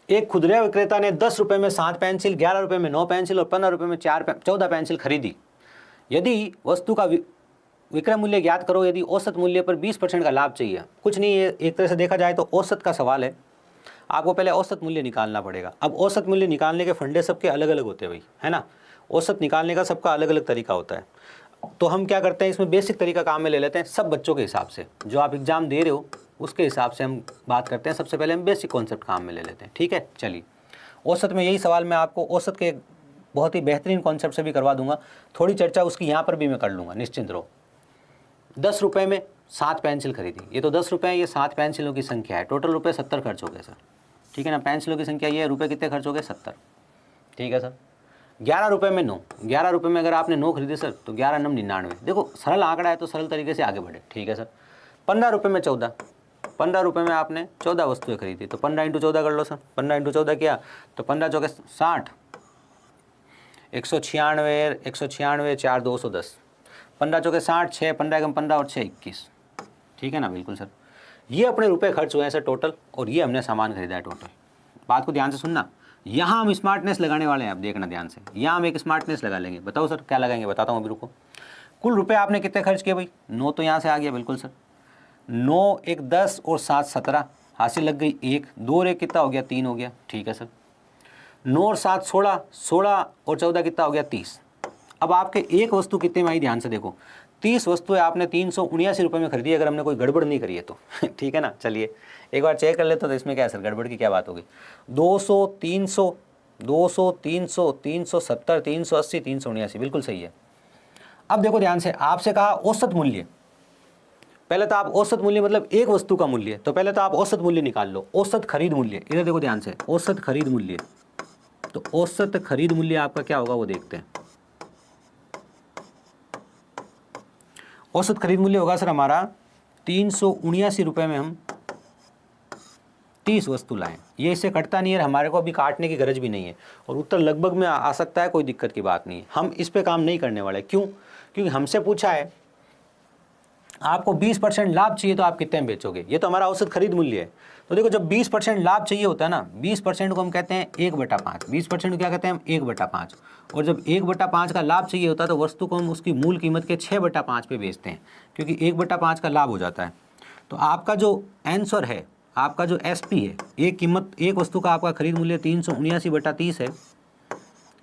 एक खुदरा विक्रेता ने 10 रुपये में 7 पेंसिल, 11 रुपये में 9 पेंसिल और 15 रुपये में 14 पेंसिल खरीदी। यदि वस्तु का विक्रय मूल्य ज्ञात करो, यदि औसत मूल्य पर 20% का लाभ चाहिए। कुछ नहीं है, एक तरह से देखा जाए तो औसत का सवाल है। आपको पहले औसत मूल्य निकालना पड़ेगा। अब औसत मूल्य निकालने के फंडे सबके अलग अलग होते हैं भाई, है ना। औसत निकालने का सबका अलग अलग तरीका होता है। तो हम क्या करते हैं, इसमें बेसिक तरीका काम में ले लेते हैं। सब बच्चों के हिसाब से, जो आप एग्जाम दे रहे हो उसके हिसाब से हम बात करते हैं। सबसे पहले हम बेसिक कॉन्सेप्ट काम में ले लेते हैं, ठीक है। चलिए, औसत में यही सवाल मैं आपको औसत के बहुत ही बेहतरीन कॉन्सेप्ट से भी करवा दूंगा। थोड़ी चर्चा उसकी यहाँ पर भी मैं कर लूँगा, निश्चिंत रहो। 10 रुपये में 7 पेंसिल खरीदी। ये तो 10 रुपये, ये 7 पेंसिलों की संख्या है। टोटल रुपये 70 खर्च हो गए सर, ठीक है ना। पेंसिलों की संख्या ये है, रुपये कितने खर्च हो गए, 70, ठीक है सर। 11 रुपये में 9, 11 रुपये में अगर आपने 9 खरीदे सर तो 11 9 99। देखो सरल आंकड़ा है तो सरल तरीके से आगे बढ़े, ठीक है सर। 15 रुपये में 14, 15 रुपये में आपने 14 वस्तुएं खरीदी, तो 15 × 14 कर लो सर। 15 × 14 किया तो 15 चौके 60, 196, 196, 4 210, 15 चौके 60, 6 15 एकम 15 और 6 21, ठीक है ना। बिल्कुल सर, ये अपने रुपए खर्च हुए हैं सर टोटल, और ये हमने सामान खरीदा है टोटल। बात को ध्यान से सुनना। यहाँ हम स्मार्टनेस लगाने वाले हैं, आप देखना ध्यान से। यहाँ हम एक स्मार्टनेस लगा लेंगे। बताओ सर क्या लगाएंगे, बताता हूँ अभी, रुको। कुल रुपए आपने कितने खर्च किए भाई, 9 तो यहाँ से आ गया, बिल्कुल सर। 9 1 10 और 7 17, हासिल लग गई 1, 2 और 1 कितना हो गया, 3 हो गया, ठीक है सर। 9 और 7 16, 16 और 14 कितना हो गया, 30। अब आपके एक वस्तु कितने में आई, ध्यान से देखो। 30 वस्तुएं आपने 379 रुपये में खरीदी, अगर हमने कोई गड़बड़ नहीं करी है तो ठीक है ना। चलिए एक बार चेक कर लेते तो इसमें क्या है सर, गड़बड़ की क्या बात होगी। 200 300 200 300 370 380 379, बिल्कुल सही है। अब देखो ध्यान से, आपसे कहा औसत मूल्य। पहले तो आप औसत मूल्य मतलब एक वस्तु का मूल्य, तो पहले तो आप औसत मूल्य निकाल लो। औसत खरीद मूल्य, इधर देखो ध्यान से, औसत खरीद मूल्य। तो औसत खरीद मूल्य आपका क्या होगा वो देखते हैं। औसत खरीद मूल्य होगा सर हमारा 379 रुपये में हम 30 वस्तु लाएं। ये इससे कटता नहीं है, हमारे को अभी काटने की गरज भी नहीं है, और उत्तर लगभग में आ सकता है, कोई दिक्कत की बात नहीं है। हम इस पे काम नहीं करने वाले, क्यों? क्योंकि हमसे पूछा है आपको 20% लाभ चाहिए तो आप कितने में बेचोगे। ये तो हमारा औसत खरीद मूल्य है। तो देखो, जब 20% लाभ चाहिए होता है ना, 20% को हम कहते हैं 1/5। 20% को क्या कहते हैं हम, 1/5। और जब 1/5 का लाभ चाहिए होता है तो वस्तु को हम उसकी मूल कीमत के 6/5 पे बेचते हैं, क्योंकि 1/5 का लाभ हो जाता है। तो आपका जो आंसर है, आपका जो SP है, एक वस्तु का आपका खरीद मूल्य 379/30 है,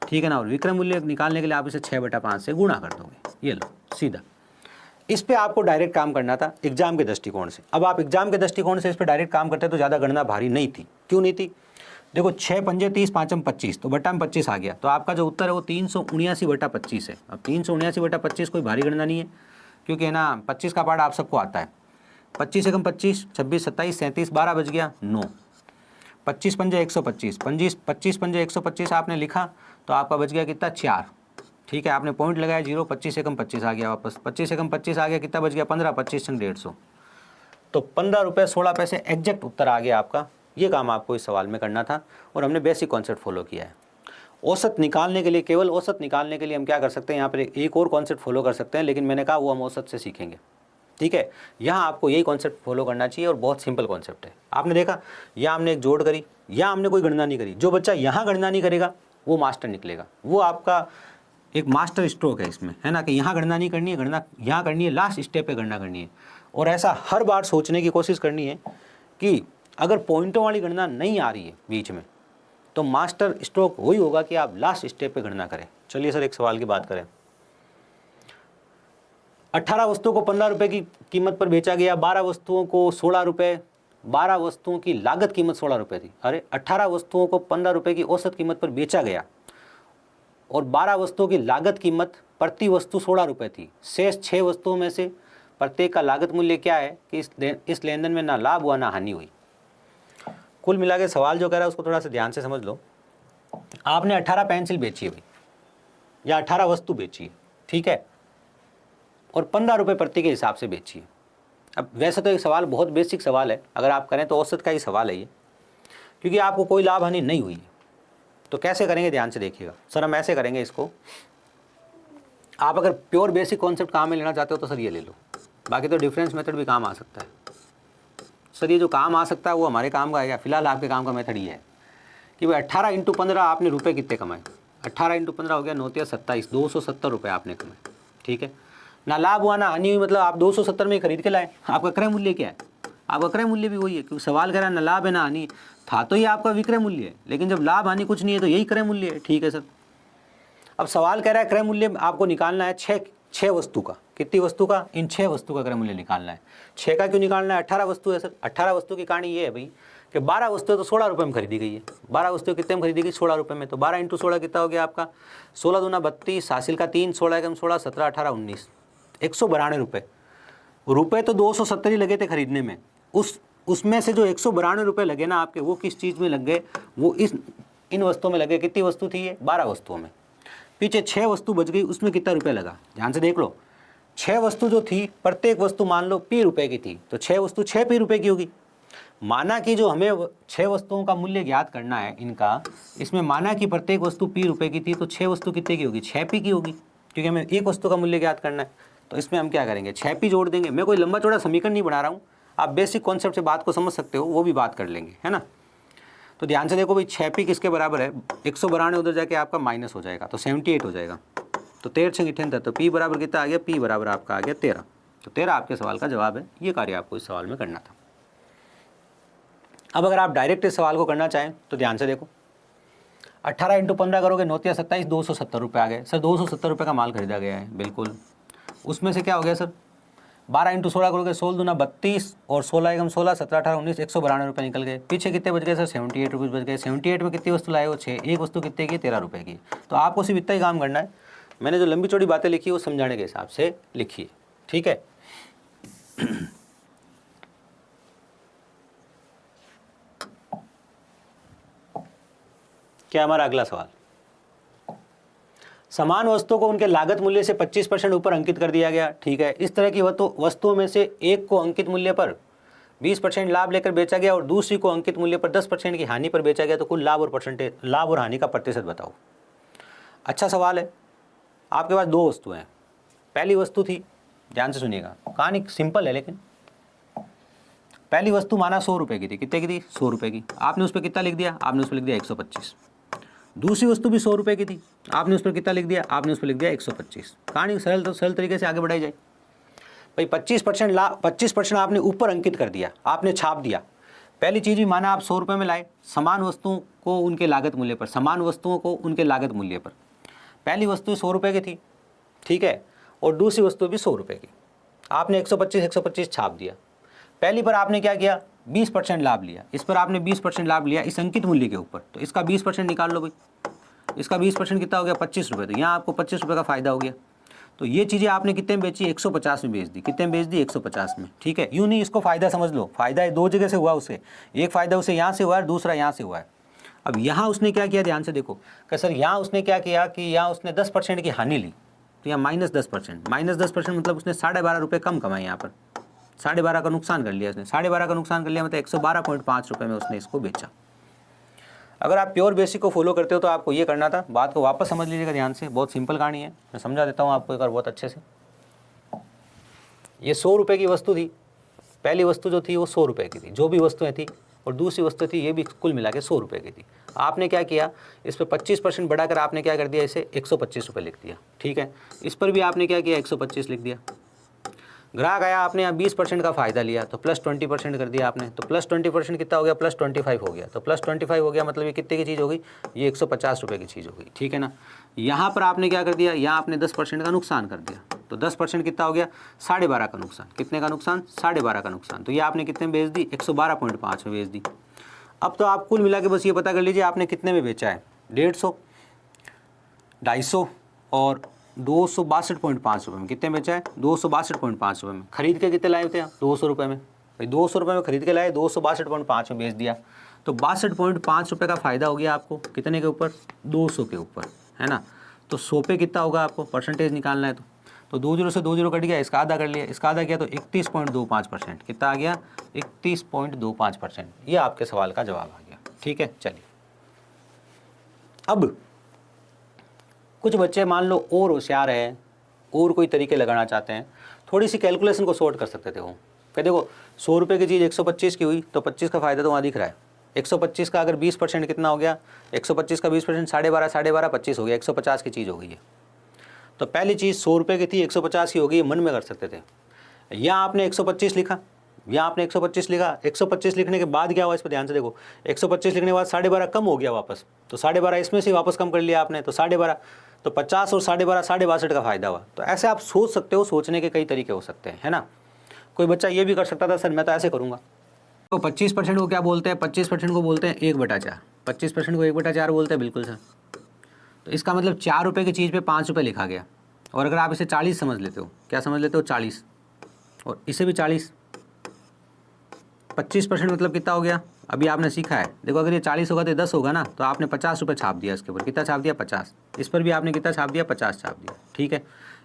ठीक है ना। और विक्रय मूल्य निकालने के लिए आप इसे 6/5 से गुणा कर दोगे। ये लो सीधा, इस पे आपको डायरेक्ट काम करना था एग्जाम के दृष्टिकोण से। अब आप एग्जाम के दृष्टिकोण से इस पे डायरेक्ट काम करते तो ज़्यादा गणना भारी नहीं थी। क्यों नहीं थी? देखो 6 पंजे 30, 5 25, तो बट्टा में 25 आ गया, तो आपका जो उत्तर है वो 379/25 है। अब 379/25 कोई भारी गणना नहीं है, क्योंकि है ना 25 का पार्ट आप सबको आता है। 25 एकम 25, 26 27 37, 12 बज गया 9। 25 पंजे 125, 25 पंजे 125 आपने लिखा तो आपका बच गया कितना, 4, ठीक है। आपने पॉइंट लगाया 0, 25 एकम 25 आ गया वापस, 25 एकम 25 आ गया, कितना बच गया 15, 25 संग 150, तो 15 रुपये 16 पैसे एग्जैक्ट उत्तर आ गया आपका। ये काम आपको इस सवाल में करना था, और हमने बेसिक कॉन्सेप्ट फॉलो किया है। औसत निकालने के लिए, केवल औसत निकालने के लिए हम क्या कर सकते हैं, यहाँ पर एक और कॉन्सेप्ट फॉलो कर सकते हैं, लेकिन मैंने कहा वो हम औसत से सीखेंगे, ठीक है। यहाँ आपको यही कॉन्सेप्ट फॉलो करना चाहिए, और बहुत सिंपल कॉन्सेप्ट है। आपने देखा, यहाँ हमने एक जोड़ करी, यहाँ हमने कोई गणना नहीं करी। जो बच्चा यहाँ गणना नहीं करेगा वो मास्टर निकलेगा, वो आपका एक मास्टर स्ट्रोक है इसमें, है ना, कि यहाँ गणना नहीं करनी है, गणना यहाँ करनी है, लास्ट स्टेप पे गणना करनी है। और ऐसा हर बार सोचने की कोशिश करनी है कि अगर पॉइंटों वाली गणना नहीं आ रही है बीच में, तो मास्टर स्ट्रोक वही होगा कि आप लास्ट स्टेप पे गणना करें। चलिए सर एक सवाल की बात करें। 18 वस्तुओं को 15 रुपये की कीमत पर बेचा गया, 12 वस्तुओं को 16 रुपये, 12 वस्तुओं की लागत कीमत 16 रुपये थी। अरे 18 वस्तुओं को 15 रुपये की औसत कीमत पर बेचा गया, और 12 वस्तुओं की लागत कीमत प्रति वस्तु 16 रुपये थी। शेष 6 वस्तुओं में से प्रत्येक का लागत मूल्य क्या है कि इस लेन देन में ना लाभ हुआ ना हानि हुई। कुल मिला के सवाल जो कह रहा है उसको थोड़ा सा ध्यान से समझ लो। आपने 18 पेंसिल बेची है भाई, या 18 वस्तु बेची है, ठीक है, और 15 रुपये प्रति के हिसाब से बेची है। अब वैसे तो एक सवाल बहुत बेसिक सवाल है, अगर आप करें तो औसत का ही सवाल है ये, क्योंकि आपको कोई लाभ हानि नहीं हुई है। तो कैसे करेंगे, ध्यान से देखिएगा सर। हम ऐसे करेंगे इसको, आप अगर प्योर बेसिक कॉन्सेप्ट काम में लेना चाहते हो तो सर ये ले लो, बाकी तो डिफरेंस मेथड भी काम आ सकता है। सर ये जो काम आ सकता है वो हमारे काम का है, फिलहाल आपके काम का मेथड ये है कि भाई 18 इंटू 15 आपने रुपये कितने कमाए। 18 इंटू 15 हो गया 9 या 27, 270 रुपये आपने कमाए। ठीक है ना, लाभ हुआ ना हानि हुई, मतलब आप 270 में खरीद के लाए। आपका क्रय मूल्य क्या है? आपका क्रय मूल्य भी वही है, क्योंकि सवाल कह रहा है ना लाभ है ना हानि, था तो ये आपका विक्रय मूल्य है, लेकिन जब लाभ हानि कुछ नहीं है तो यही क्रय मूल्य है। ठीक है सर, अब सवाल कह रहा है क्रय मूल्य आपको निकालना है छः वस्तु का। कितनी वस्तु का? इन 6 वस्तु का क्रय मूल्य निकालना है। 6 का क्यों निकालना है? 18 वस्तु है सर। 18 वस्तु की कहानी ये है भाई कि 12 वस्तुएं तो 16 रुपये में खरीदी गई है। 12 वस्तुएं कितने में खरीदी गई? 16 रुपये में। तो 12 इंटू 16 कितना हो गया आपका? 16 दूना 32, हासिल का 3, 16 एकम 16, 17, 18, 19, 192 रुपये। रुपये तो 270 ही लगे थे खरीदने में, उसमें से जो 192 रुपये लगे ना आपके, वो किस चीज़ में लग गए? वो इन वस्तुओं में लगे। कितनी वस्तु थी ये? 12 वस्तुओं में। पीछे 6 वस्तु बच गई, उसमें कितना रुपये लगा? ध्यान से देख लो। 6 वस्तु जो थी, प्रत्येक वस्तु मान लो P रुपये की थी, तो 6 वस्तु 6 P रुपये की होगी। माना कि जो हमें 6 वस्तुओं का मूल्य ज्ञात करना है इनका, इसमें माना कि प्रत्येक वस्तु P रुपये की थी, तो 6 वस्तु कितने की होगी? 6 P की होगी, क्योंकि हमें एक वस्तु का मूल्य ज्ञात करना है। तो इसमें हम क्या करेंगे? 6 P जोड़ देंगे। मैं कोई लंबा चौड़ा समीकरण नहीं बना रहा हूँ, आप बेसिक कॉन्सेप्ट से बात को समझ सकते हो, वो भी बात कर लेंगे, है ना। तो ध्यान से देखो भाई, 6 P किसके बराबर है? 192 उधर जाके आपका माइनस हो जाएगा, तो 78 हो जाएगा। तो 13 से 78, तो P बराबर कितना आ गया? P बराबर आपका आ गया 13। तो 13 आपके सवाल का जवाब है। ये कार्य आपको इस सवाल में करना था। अब अगर आप डायरेक्ट इस सवाल को करना चाहें तो ध्यान से देखो, 18 इंटू 15 करोगे 9 या 27, 270 रुपये आ गए। सर 270 रुपये का माल खरीदा गया है, बिल्कुल। उसमें से क्या हो गया सर? 12 इंटू 16 करोगे 16 दूना 32 और 16 एकम 16, 17, 18, 19, 192 रुपये निकल गए। पीछे कितने बच गए सर? 78 रुपये बच गए। 78 में कितनी वस्तु लाए हो? 6। एक वस्तु कितने की? 13 रुपये की। तो आपको सिर्फ इतना ही काम करना है। मैंने जो लंबी चौड़ी बातें लिखी वो समझाने के हिसाब से लिखी है, ठीक है। क्या हमारा अगला सवाल? समान वस्तुओं को उनके लागत मूल्य से 25% ऊपर अंकित कर दिया गया। ठीक है, इस तरह की वस्तुओं में से एक को अंकित मूल्य पर 20% लाभ लेकर बेचा गया और दूसरी को अंकित मूल्य पर 10% की हानि पर बेचा गया, तो कुल लाभ और हानि का प्रतिशत बताओ। अच्छा सवाल है। आपके पास 2 वस्तुएं हैं। पहली वस्तु थी, ध्यान से सुनिएगा, कहानी सिंपल है, लेकिन पहली वस्तु माना 100 रुपये की थी। कितने की थी? 100 रुपये की। आपने उस पर कितना लिख दिया? आपने उस पर लिख दिया 125। दूसरी वस्तु भी 100 रुपये की थी। आपने उस पर कितना लिख दिया? आपने उस पर लिख दिया 125। कहानी सरल तरीके से आगे बढ़ाई जाए भाई। 25% आपने ऊपर अंकित कर दिया, आपने छाप दिया। पहली चीज़ भी माना आप 100 रुपये में लाए, समान वस्तुओं को उनके लागत मूल्य पर, समान वस्तुओं को उनके लागत मूल्य पर। पहली वस्तु 100 रुपये की थी, ठीक है, और दूसरी वस्तु भी 100 रुपये की। आपने 125 छाप दिया। पहली पर आपने क्या किया? 20% लाभ लिया। इस पर आपने 20% लाभ लिया इस अंकित मूल्य के ऊपर, तो इसका 20% निकाल लो भाई। इसका 20% कितना हो गया? 25 रुपये। तो यहाँ आपको 25 रुपये का फायदा हो गया। तो ये चीज़ें आपने कितने में बेची? 150 में बेच दी। कितने में बेच दी? 150 में। ठीक है, यूँ नहीं, इसको फ़ायदा समझ लो। फ़ायदा 2 जगह से हुआ उसे, एक फ़ायदा उसे यहाँ से हुआ है, दूसरा यहाँ से हुआ है। अब यहाँ उसने क्या किया? ध्यान से देखो कि सर यहाँ उसने क्या किया कि यहाँ उसने 10% की हानि ली, तो यहाँ -10%। -10% मतलब उसने 12.5 रुपये कम कमाए। यहाँ पर 12.5 का नुकसान कर लिया उसने। 12.5 का नुकसान कर लिया, मतलब 112.5 रुपये में उसने इसको बेचा। अगर आप प्योर बेसिक को फॉलो करते हो तो आपको ये करना था। बात को वापस समझ लीजिएगा ध्यान से, बहुत सिंपल कहानी है, मैं समझा देता हूँ आपको एक बार बहुत अच्छे से। ये 100 रुपये की वस्तु थी। पहली वस्तु जो थी वो 100 रुपये की थी, जो भी वस्तुएं थी, और दूसरी वस्तु थी ये भी कुल मिला के 100 रुपये की थी। आपने क्या किया? इस पर 25% बढ़ाकर आपने क्या कर दिया? इसे 125 रुपये लिख दिया। ठीक है, इस पर भी आपने क्या किया? 125 लिख दिया। ग्राहक आया, आपने यहाँ 20% का फ़ायदा लिया, तो +20% कर दिया आपने। तो +20% कितना हो गया? +25 हो गया। तो +25 हो गया मतलब ये कितने की चीज़ हो गई? ये 150 रुपये की चीज़ हो गई। ठीक है ना। यहाँ पर आपने क्या कर दिया? यहाँ आपने 10% का नुकसान कर दिया। तो 10% कितना हो गया? 12.5 का नुकसान। कितने का नुकसान? 12.5 का नुकसान। तो ये आपने कितने में बेच दी? 112.5 में बेच दी। अब तो आप कुल मिला के बस ये पता कर लीजिए आपने कितने में बेचा है। 150, 250 और 262.5 रुपये में। कितने बेचा है? 262.5 रुपये में। खरीद के कितने लाए थे? 200 रुपये में। भाई 200 रुपये में खरीद के लाए, 262.5 में बेच दिया, तो 62.5 रुपये का फ़ायदा हो गया आपको। कितने के ऊपर? 200 के ऊपर, है ना। तो 100 पे कितना होगा? आपको परसेंटेज निकालना है। तो 2 0 से 2 0 कट गया, इसका आधा कर लिया, इसका आधा किया तो 31.25%। कितना आ गया? 31.25%। ये आपके सवाल का जवाब आ गया। ठीक है, चलिए अब कुछ बच्चे मान लो और होशियार है और कोई तरीके लगाना चाहते हैं, थोड़ी सी कैलकुलेशन को सॉर्ट कर सकते थे वो। क्या देखो 100 रुपये की चीज़ 125 की हुई तो 25 का फ़ायदा तो वहाँ दिख रहा है, 125 का अगर 20% कितना हो गया, 125 का 20% 12.5, 12.5 25 हो गया, 150 की चीज़ हो गई है। तो पहली चीज़ 100 रुपये की थी, 150 की हो गई, मन में कर सकते थे। यहाँ आपने 125 लिखा, यहाँ आपने 125 लिखा, 125 लिखने के बाद क्या हुआ इस पर ध्यान से देखो, 125 लिखने के बाद 12.5 कम हो गया वापस, तो 12.5 इसमें से वापस कम कर लिया आपने, तो 12.5, तो 50 और 12.5 62 का फ़ायदा हुआ। तो ऐसे आप सोच सकते हो, सोचने के कई तरीके हो सकते हैं, है ना। कोई बच्चा ये भी कर सकता था, सर मैं तो ऐसे करूँगा। तो 25% को क्या बोलते हैं, 25% को बोलते हैं 1/4, 25% को 1/4 बोलते हैं, बिल्कुल सर। तो इसका मतलब 4 रुपये की चीज़ पे 5 रुपये लिखा गया। और अगर आप इसे 40 समझ लेते हो, क्या समझ लेते हो, 40, और इसे भी 40, 25% मतलब कितना हो गया, अभी आपने सीखा है। देखो अगर ये 40 होगा तो 10 होगा ना, तो आपने 50 रुपये छाप दिया इसके ऊपर, कितना छाप दिया, 50। इस पर भी आपने कितना छाप दिया, 50 छाप दिया, ठीक है।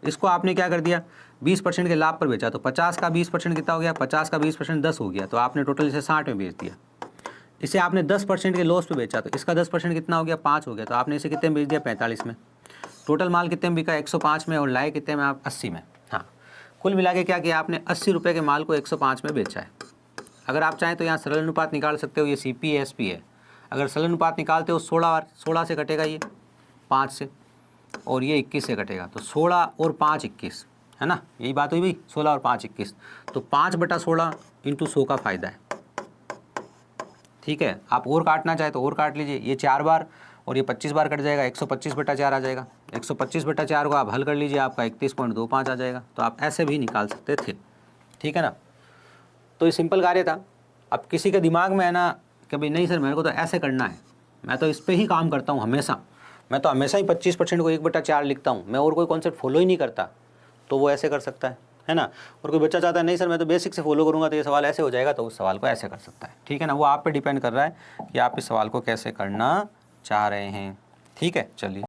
इसको आपने क्या कर दिया, 20% के लाभ पर बेचा, तो 50 का 20% कितना हो गया, 50 का 20% 10 हो गया, तो आपने टोटल इसे 60 में बेच दिया। इसे आपने 10% के लॉस पे बेचा, तो इसका 10% कितना हो गया, 5 हो गया, तो आपने इसे कितने में बेच दिया, 45 में। टोटल माल कितने में बिका, 105 में, और लाए कितने में आप, 80 में। हाँ, कुल मिला के क्या किया आपने, 80 रुपये के माल को 105 में बेचा है। अगर आप चाहें तो यहाँ सरल अनुपात निकाल सकते हो, ये CP है SP है। अगर सरल अनुपात निकालते हो 16 से कटेगा ये 5 से, और ये 21 से कटेगा, तो 16 और 5 21, है ना, यही बात हुई भाई, 16 और 5 21, तो 5/16 × 100 का फ़ायदा है, ठीक है। आप और काटना चाहे तो और काट लीजिए, ये 4 बार और ये 25 बार कट जाएगा, 125/4 आ जाएगा। 125/4 को आप हल कर लीजिए, आपका 31.25 आ जाएगा। तो आप ऐसे भी निकाल सकते थे, ठीक है ना। तो ये सिंपल कार्य था। अब किसी के दिमाग में है ना कि भाई नहीं सर मेरे को तो ऐसे करना है, मैं तो इस पर ही काम करता हूँ हमेशा, मैं तो हमेशा ही 25% को 1/4 लिखता हूँ, मैं और कोई कॉन्सेप्ट फॉलो ही नहीं करता, तो वो ऐसे कर सकता है ना। और कोई बच्चा चाहता है नहीं सर मैं तो बेसिक से फॉलो करूँगा तो ये सवाल ऐसे हो जाएगा, तो उस सवाल को ऐसे कर सकता है, ठीक है ना। वो आप पे डिपेंड कर रहा है कि आप इस सवाल को कैसे करना चाह रहे हैं, ठीक है। चलिए।